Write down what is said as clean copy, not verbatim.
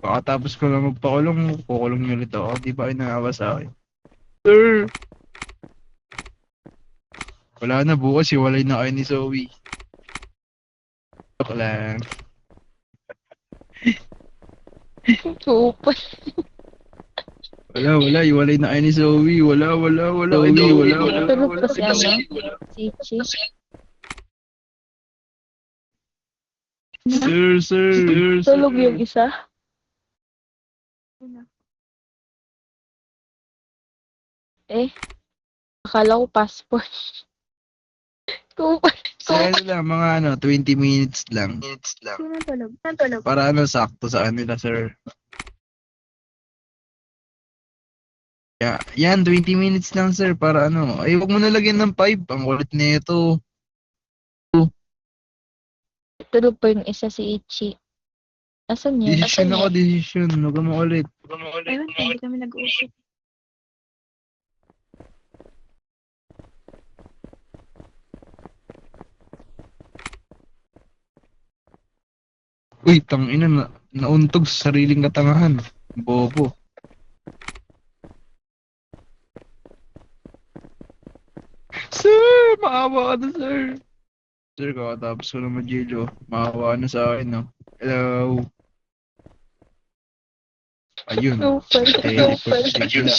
Pakatapos ko lang magpakulong, kukulong niyo ulit ako. Di ba kayo naawa sa akin? Sir! Wala na, bukas hiwalay na kayo ni Zoe. Joke lang. Supal. Wala, hiwalay na kayo ni Zoe. Wala kayo Zoe. Tulog Wala pa si kayo ano? Zoe. Si Ichi. Sir. Tulog yung isa. Eh, akala ko passport. Supal. Sir, ano lang, mga 20 minutes lang. Sino tulog? Para sakto sa kanila, sir. Yan, 20 minutes lang, sir, para Ay, huwag mo nalagyan ng 5. Ang kulit na ito. Tulog pa yung isa si Ichi. Asan yun? Decision ako, decision. Huwag mo ulit. Ewan ko, hindi kami nag-uusap. Uy, tangina na. Nauntog sa sariling katangahan. Bobo. Sir, maawa ka na, sir. Sir, kakatapos ko naman, Jello. Maawa ka na sa akin, no? Hello. Ayun. Supal. Teleport bigla.